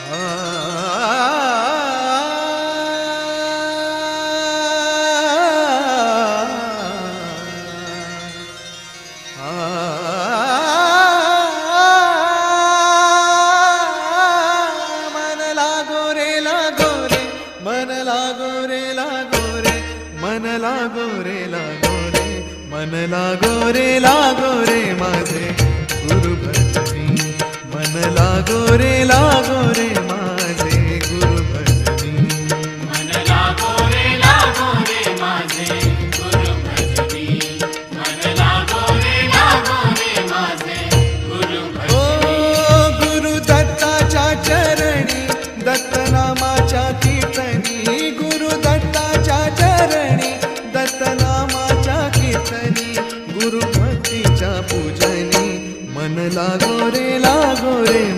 मन लागो रे लागो रे, मन लागो रे लागो रे, मन लागो रे लागो रे, मन लागो रे लागो रे माझे गुरु भजनी, मन लागो रे लागो रे